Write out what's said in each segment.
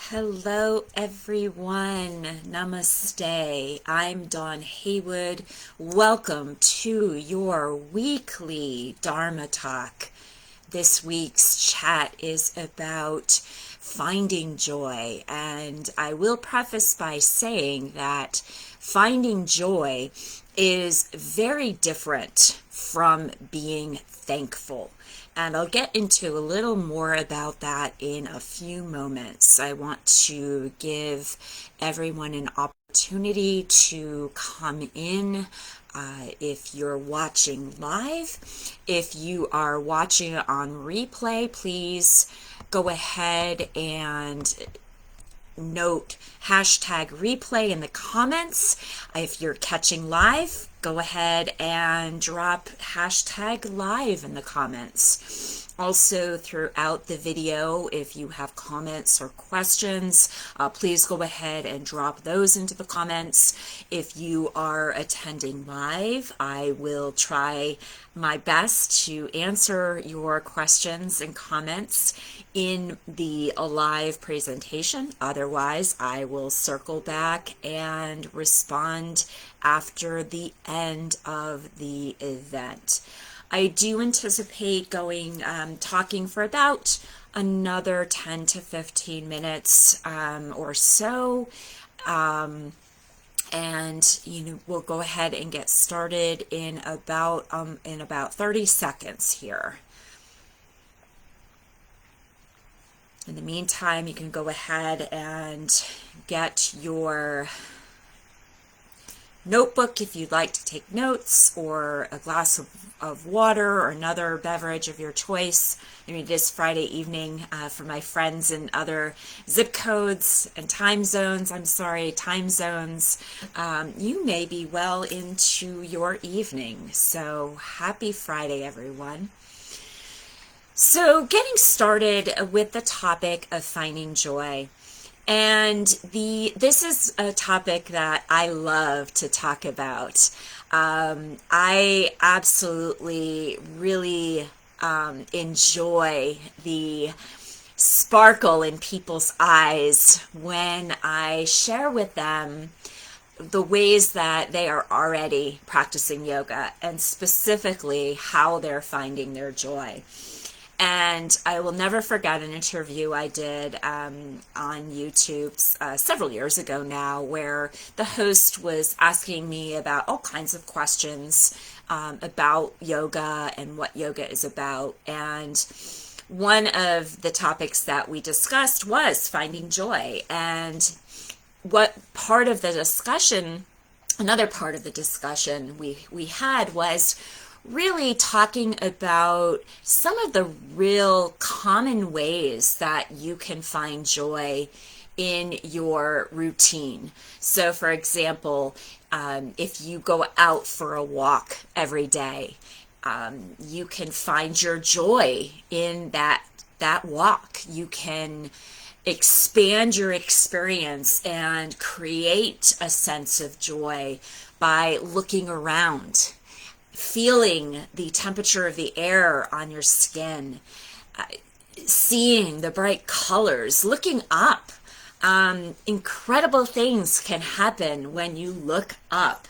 Hello, everyone. Namaste. I'm Dawn Haywood. Welcome to your weekly Dharma talk. This week's chat is about finding joy, and I will preface by saying that finding joy is very different from being thankful. And I'll get into a little more about that in a few moments. I want to give everyone an opportunity to come in. If you're watching live, if you are watching it on replay, please go ahead and note hashtag replay in the comments. If you're catching live, go ahead and drop hashtag live in the comments. Also, throughout the video, if you have comments or questions, please go ahead and drop those into the comments. If you are attending live, I will try my best to answer your questions and comments in the live presentation. Otherwise, I will circle back and respond after the end of the event. I do anticipate talking for about another 10 to 15 minutes or so. And we'll go ahead and get started in about 30 seconds here. In the meantime, you can go ahead and get your notebook if you'd like to take notes, or a glass of water or another beverage of your choice. It is Friday evening for my friends in other zip codes and time zones. You may be well into your evening. So happy Friday, everyone. So getting started with the topic of finding joy. And this is a topic that I love to talk about. I absolutely really enjoy the sparkle in people's eyes when I share with them the ways that they are already practicing yoga, and specifically how they're finding their joy. And I will never forget an interview I did on YouTube several years ago now, where the host was asking me about all kinds of questions about yoga and what yoga is about. And one of the topics that we discussed was finding joy. And another part of the discussion we had was really talking about some of the real common ways that you can find joy in your routine. So, for example, if you go out for a walk every day, you can find your joy in that walk. You can expand your experience and create a sense of joy by looking around, feeling the temperature of the air on your skin, seeing the bright colors, looking up. Incredible things can happen when you look up.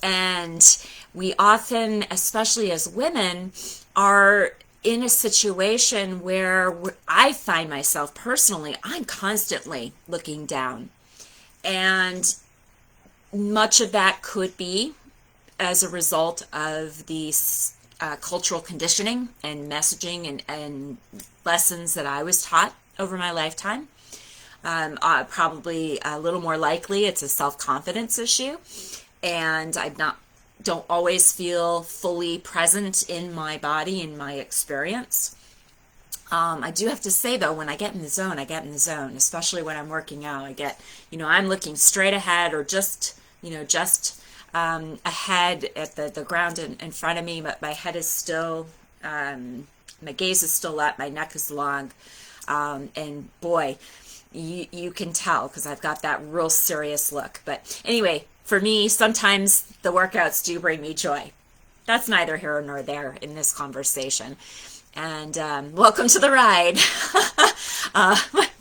And we often, especially as women, are in a situation where I find myself personally, I'm constantly looking down. And much of that could be as a result of the cultural conditioning and messaging and lessons that I was taught over my lifetime. Probably a little more likely it's a self-confidence issue, and don't always feel fully present in my body, in my experience. I do have to say, though, when I get in the zone, especially when I'm working out. I'm looking straight ahead, or just ahead at the ground in front of me, but my head is still, my gaze is still up, my neck is long, and boy, you can tell because I've got that real serious look. But anyway, for me, sometimes the workouts do bring me joy. That's neither here nor there in this conversation. And welcome to the ride.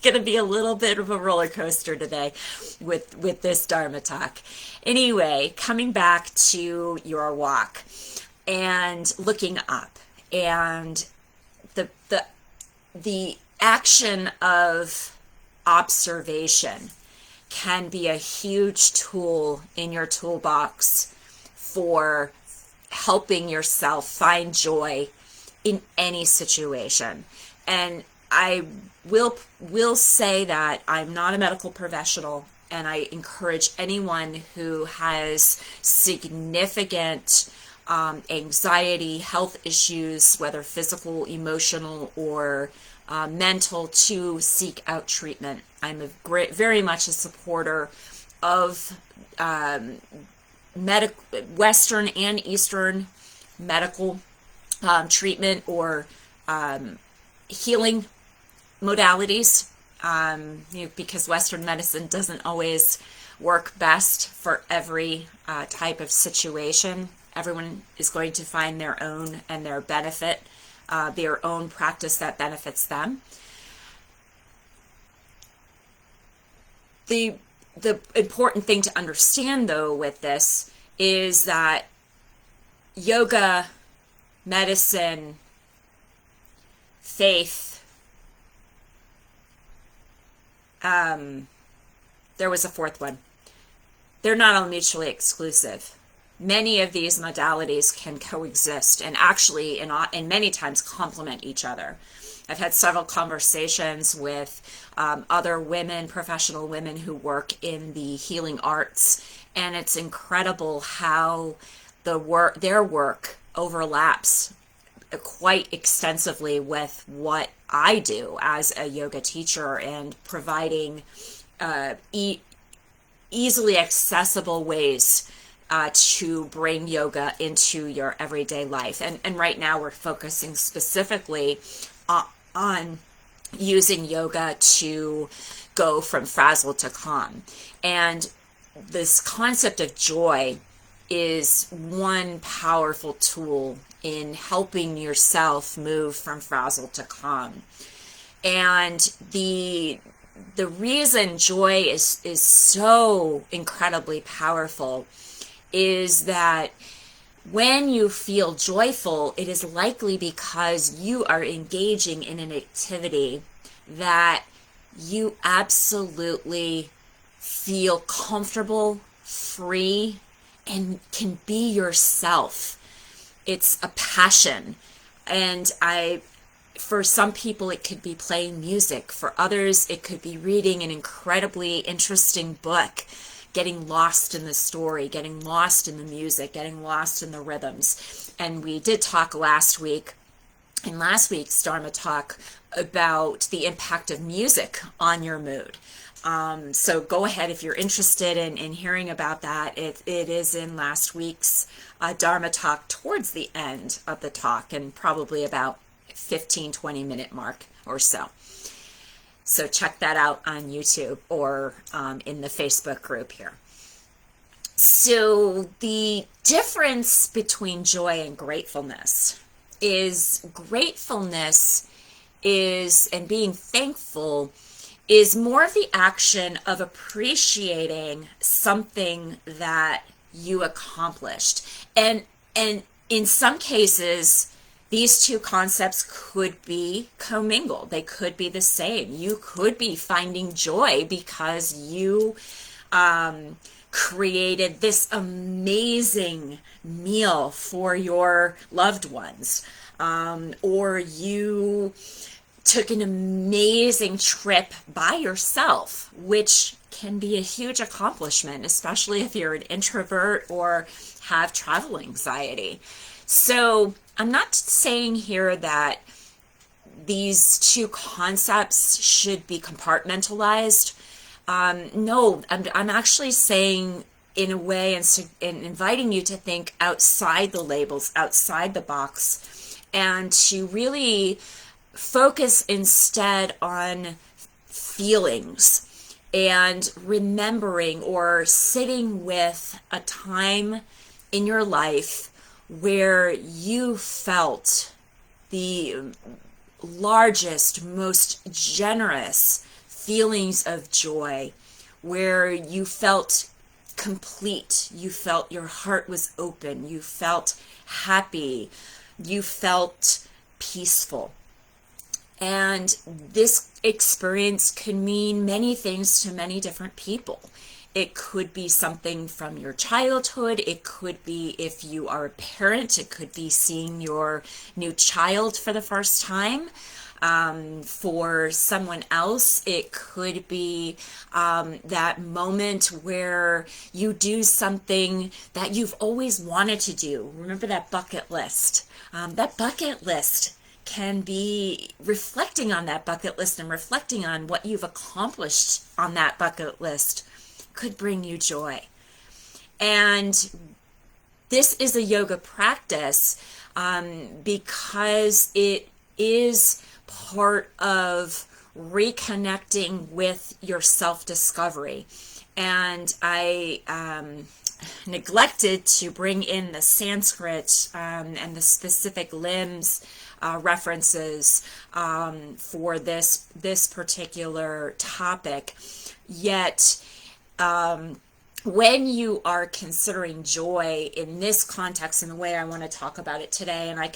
going to be a little bit of a roller coaster today with this Dharma talk. Anyway, coming back to your walk and looking up, and the action of observation can be a huge tool in your toolbox for helping yourself find joy in any situation. And I will say that I'm not a medical professional, and I encourage anyone who has significant anxiety, health issues, whether physical, emotional, or mental, to seek out treatment. I'm very much a supporter of Western and Eastern medical treatment or healing modalities, because Western medicine doesn't always work best for every type of situation. Everyone is going to find their own and their benefit, their own practice that benefits them. The important thing to understand, though, with this is that yoga, medicine, faith, there was a fourth one. They're not all mutually exclusive. Many of these modalities can coexist and actually, and many times, complement each other. I've had several conversations with other women, professional women who work in the healing arts, and it's incredible how their work overlaps quite extensively with what I do as a yoga teacher, and providing easily accessible ways to bring yoga into your everyday life. And right now we're focusing specifically on using yoga to go from frazzled to calm. And this concept of joy is one powerful tool in helping yourself move from frazzled to calm. And the reason joy is so incredibly powerful is that when you feel joyful, it is likely because you are engaging in an activity that you absolutely feel comfortable, free, and can be yourself. It's a passion. And for some people, it could be playing music. For others, it could be reading an incredibly interesting book, getting lost in the story, getting lost in the music, getting lost in the rhythms. And we did talk last week, in last week's Dharma talk, about the impact of music on your mood. So go ahead if you're interested in hearing about that. It is in last week's Dharma talk towards the end of the talk, and probably about 15-20 minute mark or so. So check that out on YouTube or in the Facebook group here. So the difference between joy and gratefulness is and being thankful is more of the action of appreciating something that you accomplished. And in some cases, these two concepts could be commingled. They could be the same. You could be finding joy because you created this amazing meal for your loved ones, or you took an amazing trip by yourself, which can be a huge accomplishment, especially if you're an introvert or have travel anxiety. So I'm not saying here that these two concepts should be compartmentalized. No, I'm actually saying, in a way, and inviting you to think outside the labels, outside the box, and to really focus instead on feelings and remembering or sitting with a time in your life where you felt the largest, most generous feelings of joy, where you felt complete, you felt your heart was open, you felt happy, you felt peaceful. And this experience can mean many things to many different people. It could be something from your childhood. It could be, if you are a parent, it could be seeing your new child for the first time. For someone else, it could be that moment where you do something that you've always wanted to do. Remember that bucket list. That bucket list can be reflecting on that bucket list and reflecting on what you've accomplished on that bucket list could bring you joy. And this is a yoga practice because it is part of reconnecting with your self-discovery. And I neglected to bring in the Sanskrit and the specific limbs references for this particular topic. Yet, when you are considering joy in this context, in the way I want to talk about it today, and I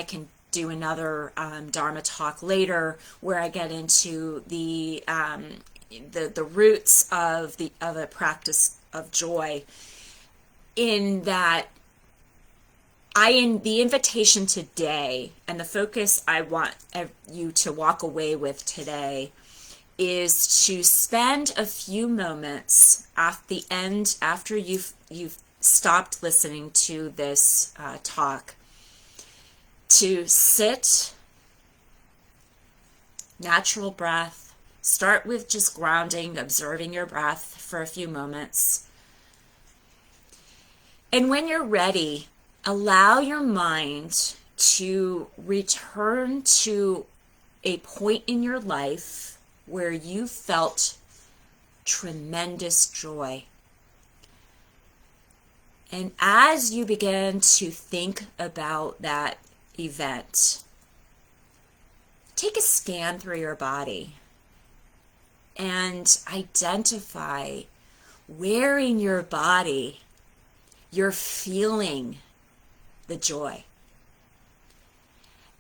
can do another Dharma talk later where I get into the roots of a practice of joy. In that, the invitation today and the focus I want you to walk away with today is to spend a few moments at the end, after you've stopped listening to this talk, to sit, natural breath. Start with just grounding, observing your breath for a few moments. And when you're ready, allow your mind to return to a point in your life where you felt tremendous joy. And as you begin to think about that event, take a scan through your body and identify where in your body you're feeling the joy.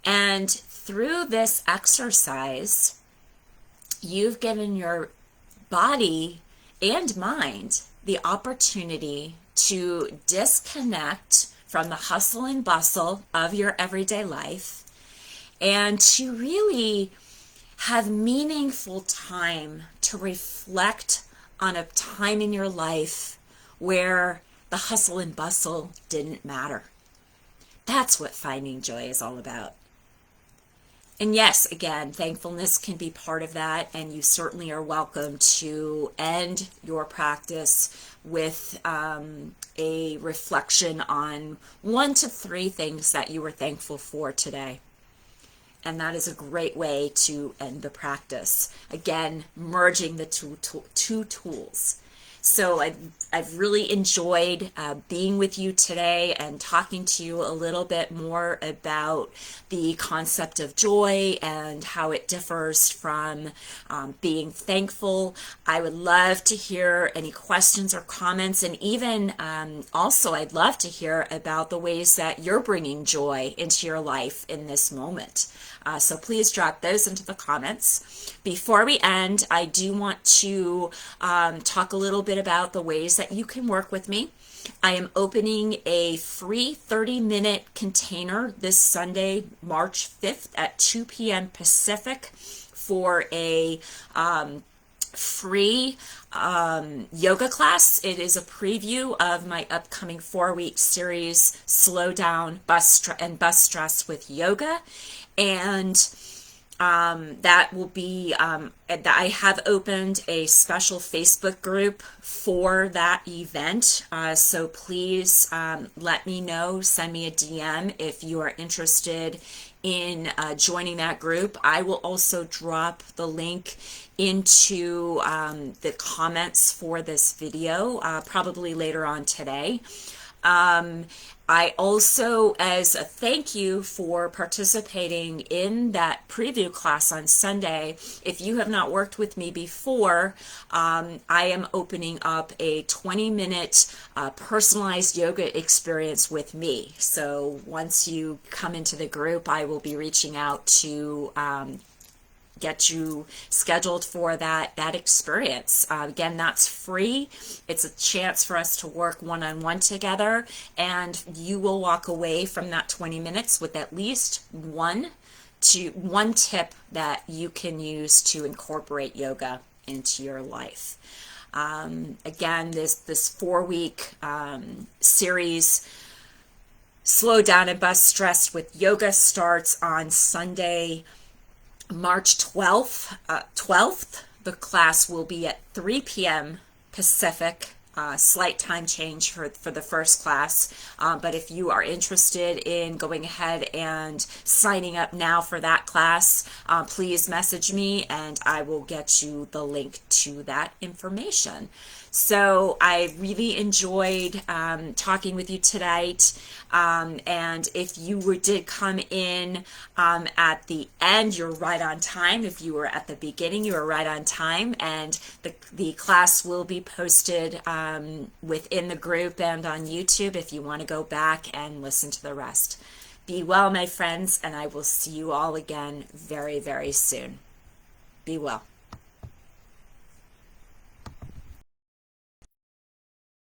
And through this exercise, you've given your body and mind the opportunity to disconnect from the hustle and bustle of your everyday life and to really have meaningful time to reflect on a time in your life where the hustle and bustle didn't matter. That's what finding joy is all about. And yes, again, thankfulness can be part of that, and you certainly are welcome to end your practice with a reflection on 1 to 3 things that you were thankful for today. And that is a great way to end the practice. Again, merging the two tools. So I've really enjoyed being with you today and talking to you a little bit more about the concept of joy and how it differs from being thankful. I would love to hear any questions or comments, and even also I'd love to hear about the ways that you're bringing joy into your life in this moment. So please drop those into the comments. Before we end, I do want to talk a little bit about the ways that you can work with me. I am opening a free 30-minute container this Sunday, March 5th at 2 p.m. Pacific for a free yoga class. It is a preview of my upcoming 4-week series, Slow Down Bus Stress with Yoga. And that will be, I have opened a special Facebook group for that event. So please let me know, send me a DM if you are interested in joining that group. I will also drop the link into the comments for this video, probably later on today. I also, as a thank you for participating in that preview class on Sunday, if you have not worked with me before, I am opening up a 20-minute personalized yoga experience with me. So once you come into the group, I will be reaching out to get you scheduled for that experience. Again, that's free. It's a chance for us to work one-on-one together, and you will walk away from that 20 minutes with at least one tip that you can use to incorporate yoga into your life. Again, this 4-week series, Slow Down and Bust Stress with Yoga, starts on Sunday, March 12th. The class will be at 3 p.m. Pacific. Slight time change for the first class. But if you are interested in going ahead and signing up now for that class, please message me and I will get you the link to that information. So I really enjoyed talking with you tonight. And if you did come in at the end, you're right on time. If you were at the beginning, you were right on time. And the class will be posted within the group and on YouTube if you want to go back and listen to the rest. Be well, my friends, and I will see you all again very, very soon. Be well.